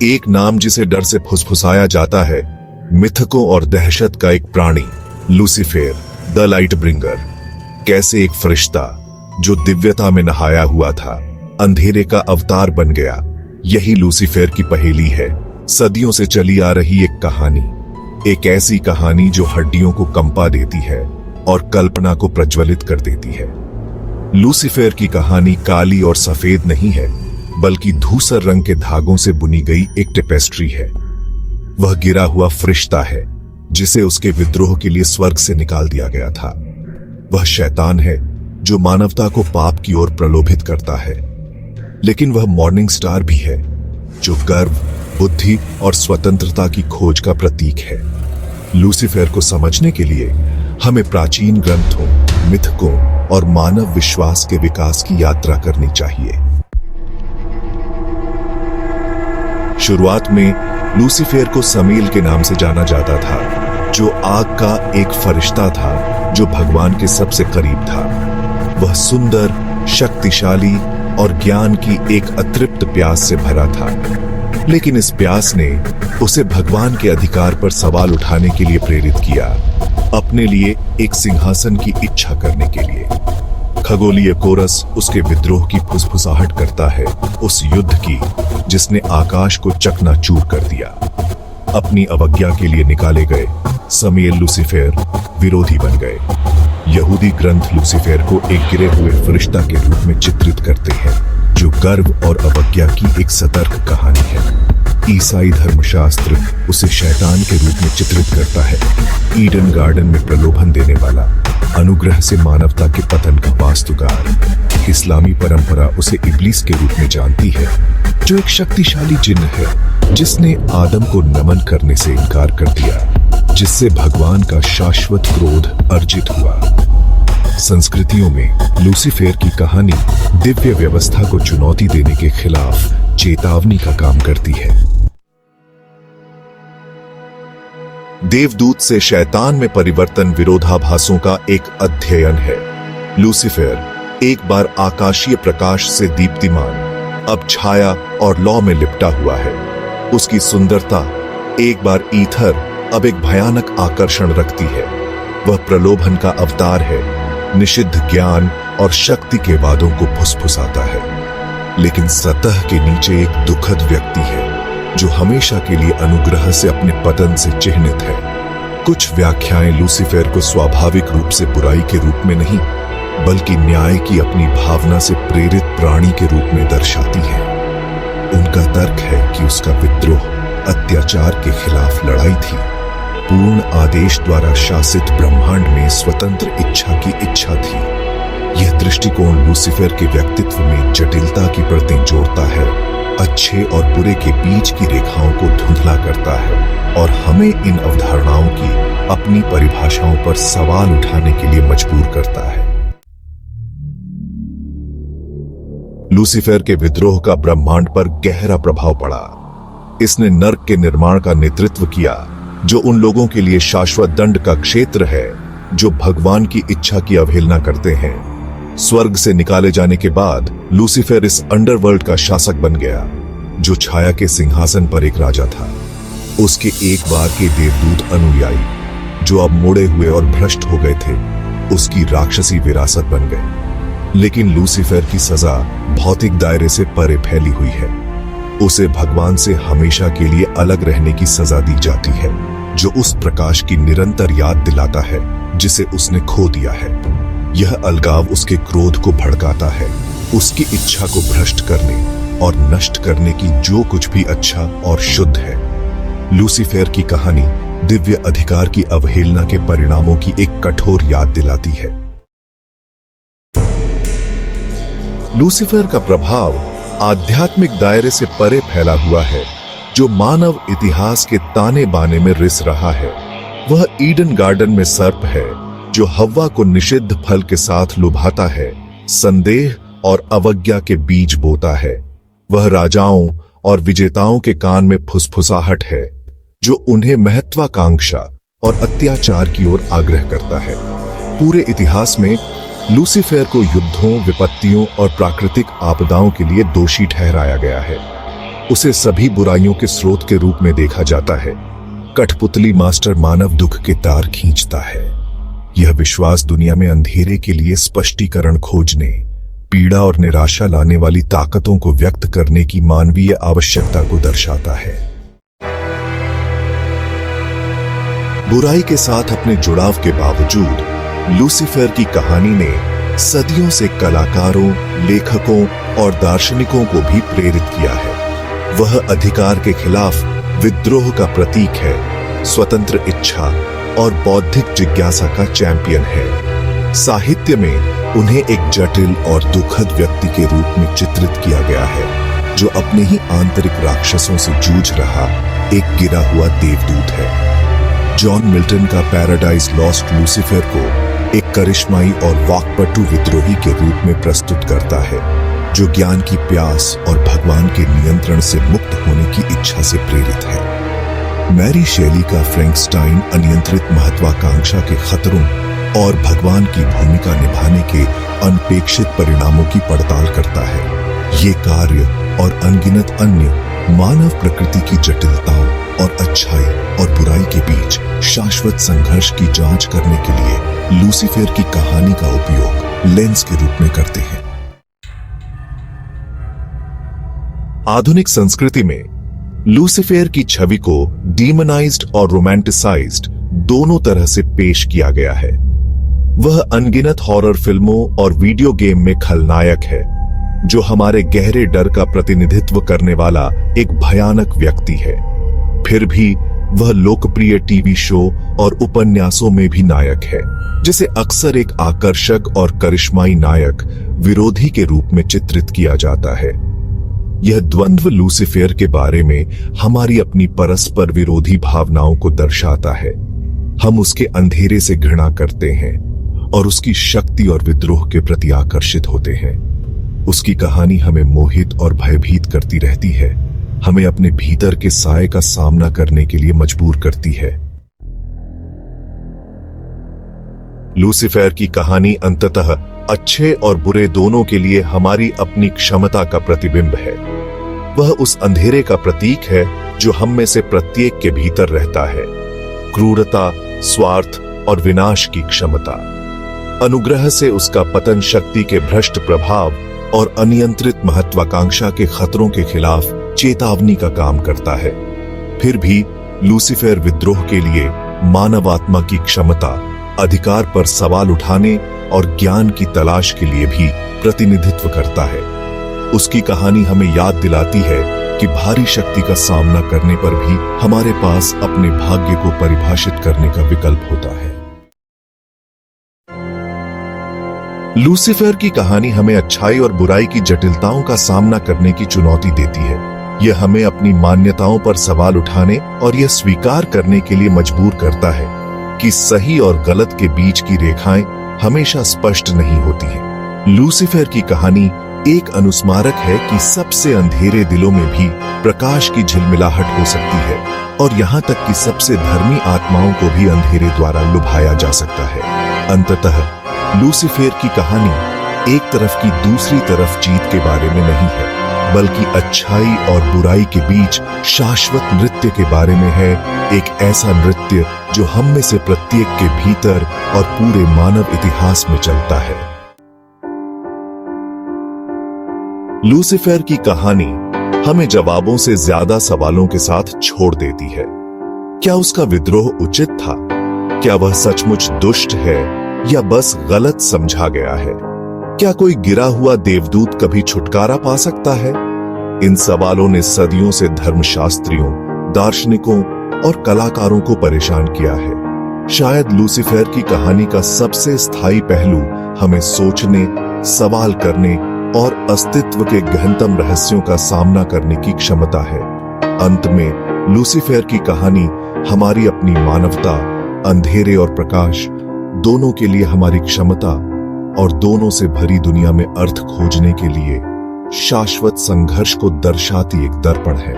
एक नाम जिसे डर से फुसफुसाया जाता है, मिथकों और दहशत का एक प्राणी, लूसीफर द लाइट ब्रिंगर। कैसे एक फरिश्ता जो दिव्यता में नहाया हुआ था, अंधेरे का अवतार बन गया। यही लूसीफर की पहेली है, सदियों से चली आ रही एक कहानी, एक ऐसी कहानी जो हड्डियों को कंपा देती है और कल्पना को प्रज्वलित कर देती है। लूसीफर की कहानी काली और सफेद नहीं है, बल्कि धूसर रंग के धागों से बुनी गई एक टेपेस्ट्री है। वह गिरा हुआ फरिश्ता है जिसे उसके विद्रोह के लिए स्वर्ग से निकाल दिया गया था। वह शैतान है जो मानवता को पाप की ओर प्रलोभित करता है, लेकिन वह मॉर्निंग स्टार भी है जो गर्व, बुद्धि और स्वतंत्रता की खोज का प्रतीक है। लूसीफर को समझने के लिए हमें प्राचीन ग्रंथों, मिथकों और मानव विश्वास के विकास की यात्रा करनी चाहिए। शुरुआत में लूसीफर को समील के नाम से जाना जाता था, जो आग का एक फरिश्ता था जो भगवान के सबसे करीब था। वह सुंदर, शक्तिशाली और ज्ञान की एक अतृप्त प्यास से भरा था, लेकिन इस प्यास ने उसे भगवान के अधिकार पर सवाल उठाने के लिए प्रेरित किया, अपने लिए एक सिंहासन की इच्छा करने के लिए। खगोलीय कोरस उसके विद्रोह की फुसफुसाहट करता है, उस युद्ध की जिसने आकाश को चकनाचूर कर दिया। अपनी अवज्ञा के लिए निकाले गए समील लूसीफर विरोधी बन गए। यहूदी ग्रंथ लूसीफर को एक गिरे हुए फरिश्ता के रूप में चित्रित करते हैं, जो गर्व और अवज्ञा की एक सतर्क कहानी है। ईसाई धर्मशास्त्र उसे शैतान के रूप में चित्रित करता है, ईडन गार्डन में प्रलोभन देने वाला, अनुग्रह से मानवता के पतन का वास्तुकार। इस्लामी परंपरा उसे इब्लीस के रूप में जानती है, जो एक शक्तिशाली जिन्न है जिसने आदम को नमन करने से इनकार कर दिया, जिससे भगवान का शाश्वत क्रोध अर्जित हुआ। संस्कृतियों में लूसीफर की कहानी दिव्य व्यवस्था को चुनौती देने के खिलाफ चेतावनी का काम करती है। देवदूत से शैतान में परिवर्तन विरोधाभासों का एक अध्ययन है। लूसीफर एक बार आकाशीय प्रकाश से दीप्तिमान, अब छाया और लौ में लिपटा हुआ है। उसकी सुंदरता एक बार ईथर, अब एक भयानक आकर्षण रखती है। वह प्रलोभन का अवतार है, निषिद्ध ज्ञान और शक्ति के वादों को फुसफुसाता है। लेकिन सतह के नीचे एक दुखद व्यक्ति है जो हमेशा के लिए अनुग्रह से अपने पतन से चिह्नित है। कुछ व्याख्याएं लूसीफर को स्वाभाविक रूप से बुराई के रूप में नहीं, बल्कि न्याय की अपनी भावना से प्रेरित प्राणी के रूप में दर्शाती हैं। उनका तर्क है कि उसका विद्रोह अत्याचार के खिलाफ लड़ाई थी, पूर्ण आदेश द्वारा शासित ब्रह्मांड में स्वतंत्र इच्छा की इच्छा थी। यह दृष्टिकोण लूसीफर के व्यक्तित्व में जटिलता की परतें जोड़ता है, अच्छे और बुरे के बीच की रेखाओं को धुंधला करता है और हमें इन अवधारणाओं की अपनी परिभाषाओं पर सवाल उठाने के लिए मजबूर करता है। लूसीफर के विद्रोह का ब्रह्मांड पर गहरा प्रभाव पड़ा। इसने नर्क के निर्माण का नेतृत्व किया, जो उन लोगों के लिए शाश्वत दंड का क्षेत्र है जो भगवान की इच्छा की अवहेलना करते हैं। स्वर्ग से निकाले जाने के बाद लूसीफर इस अंडरवर्ल्ड का शासक बन गया, जो छाया के सिंहासन पर एक राजा था। उसके एक बार के देवदूत अनुयायी, जो अब मुड़े हुए और भ्रष्ट हो गए थे, उसकी राक्षसी विरासत बन गए। लेकिन लूसीफर की सजा भौतिक दायरे से परे फैली हुई है। उसे भगवान से हमेशा के लिए अलग रहने की सजा दी जाती है, जो उस प्रकाश की निरंतर याद दिलाता है जिसे उसने खो दिया है। यह अलगाव उसके क्रोध को भड़काता है, उसकी इच्छा को भ्रष्ट करने और नष्ट करने की जो कुछ भी अच्छा और शुद्ध है। लूसीफर की कहानी दिव्य अधिकार की अवहेलना के परिणामों की एक कठोर याद दिलाती है। लूसीफर का प्रभाव आध्यात्मिक दायरे से परे फैला हुआ है, जो मानव इतिहास के ताने बाने में रिस रहा है। वह ईडन गार्डन में सर्प है जो हव्वा को निषिद्ध फल के साथ लुभाता है, संदेह और अवज्ञा के बीज बोता है। वह राजाओं और विजेताओं के कान में फुसफुसाहट है, जो उन्हें महत्वाकांक्षा और अत्याचार की ओर आग्रह करता है। पूरे इतिहास में लूसीफर को युद्धों, विपत्तियों और प्राकृतिक आपदाओं के लिए दोषी ठहराया गया है। उसे सभी बुराइयों के स्रोत के रूप में देखा जाता है। कठपुतली मास्टर मानव दुख के तार खींचता है। यह विश्वास दुनिया में अंधेरे के लिए स्पष्टीकरण खोजने, पीड़ा और निराशा लाने वाली ताकतों को व्यक्त करने की मानवीय आवश्यकता को दर्शाता है। बुराई के साथ अपने जुड़ाव के बावजूद लूसीफर की कहानी ने सदियों से कलाकारों, लेखकों और दार्शनिकों को भी प्रेरित किया है। वह अधिकार के खिलाफ विद्रोह का प्रतीक है, स्वतंत्र इच्छा और बौद्धिक जिज्ञासा का चैंपियन है। साहित्य में उन्हें एक जटिल और दुखद व्यक्ति के रूप में चित्रित किया गया है, जो अपने ही आंतरिक राक्षसों से जूझ रहा एक गिरा हुआ देवदूत है। जॉन मिल्टन का पैराडाइज लॉस्ट लूसीफर को एक करिश्माई और वाक्पटु विद्रोही के रूप में प्रस्तुत करता है, जो ज्ञान की प्यास और भगवान के नियंत्रण से मुक्त होने की इच्छा से प्रेरित है। मैरी शेली का फ्रैंकस्टाइन अनियंत्रित महत्वाकांक्षा के खतरों और भगवान की भूमिका निभाने के अनपेक्षित परिणामों की पड़ताल करता है। ये कार्य और अनगिनत अन्य मानव प्रकृति की जटिलताओं और अच्छाई और बुराई के बीच शाश्वत संघर्ष की जांच करने के लिए लूसीफर की कहानी का उपयोग लेंस के रूप में करते हैं। आधुनिक संस्कृति में लूसीफर की छवि को डीमनाइज्ड और रोमांटिसाइज्ड दोनों तरह से पेश किया गया है। वह अनगिनत हॉरर फिल्मों और वीडियो गेम में खलनायक है, जो हमारे गहरे डर का प्रतिनिधित्व करने वाला एक भयानक व्यक्ति है। फिर भी वह लोकप्रिय टीवी शो और उपन्यासों में भी नायक है, जिसे अक्सर एक आकर्षक और करिश्माई नायक विरोधी के रूप में चित्रित किया जाता है। यह द्वंद्व लूसीफर के बारे में हमारी अपनी परस्पर विरोधी भावनाओं को दर्शाता है। हम उसके अंधेरे से घृणा करते हैं और उसकी शक्ति और विद्रोह के प्रति आकर्षित होते हैं। उसकी कहानी हमें मोहित और भयभीत करती रहती है, हमें अपने भीतर के साए का सामना करने के लिए मजबूर करती है। लूसीफर की कहानी अंततः अच्छे और बुरे दोनों के लिए हमारी अपनी क्षमता का प्रतिबिंब है। वह उस अंधेरे का प्रतीक है जो हम में से प्रत्येक के भीतर रहता है। क्रूरता, स्वार्थ और विनाश की क्षमता। अनुग्रह से उसका पतन शक्ति के भ्रष्ट प्रभाव और अनियंत्रित महत्वाकांक्षा के खतरों के खिलाफ चेतावनी का काम करता है। फिर भी लूसीफर विद्रोह के लिए मानव आत्मा की क्षमता, अधिकार पर सवाल उठाने और ज्ञान की तलाश के लिए भी प्रतिनिधित्व करता है। उसकी कहानी हमें याद दिलाती है कि भारी शक्ति का सामना करने पर भी हमारे पास अपने भाग्य को परिभाषित करने का विकल्प होता है। लूसीफर की कहानी हमें अच्छाई और बुराई की जटिलताओं का सामना करने की चुनौती देती है। यह हमें अपनी मान्यताओं पर सवाल उठाने और यह स्वीकार करने के लिए मजबूर करता है कि सही और गलत के बीच की रेखाएं हमेशा स्पष्ट नहीं होती हैं। लूसीफर की कहानी एक अनुस्मारक है कि सबसे अंधेरे दिलों में भी प्रकाश की झिलमिलाहट हो सकती है, और यहाँ तक कि सबसे धर्मी आत्माओं को भी अंधेरे द्वारा लुभाया जा सकता है। अंततः लूसीफर की कहानी एक तरफ की दूसरी तरफ जीत के बारे में नहीं है, बल्कि अच्छाई और बुराई के बीच शाश्वत नृत्य के बारे में है। एक ऐसा नृत्य जो हम में से प्रत्येक के भीतर और पूरे मानव इतिहास में चलता है। लूसीफर की कहानी हमें जवाबों से ज्यादा सवालों के साथ छोड़ देती है। क्या उसका विद्रोह उचित था? क्या वह सचमुच दुष्ट है या बस गलत समझा गया है? क्या कोई गिरा हुआ देवदूत कभी छुटकारा पा सकता है? इन सवालों ने सदियों से धर्मशास्त्रियों, दार्शनिकों और कलाकारों को परेशान किया है। शायद लूसीफर की कहानी का सबसे स्थायी पहलू हमें सोचने, सवाल करने और अस्तित्व के गहनतम रहस्यों का सामना करने की क्षमता है। अंत में लूसीफर की कहानी हमारी अपनी मानवता, अंधेरे और प्रकाश दोनों के लिए हमारी क्षमता और दोनों से भरी दुनिया में अर्थ खोजने के लिए शाश्वत संघर्ष को दर्शाती एक दर्पण है।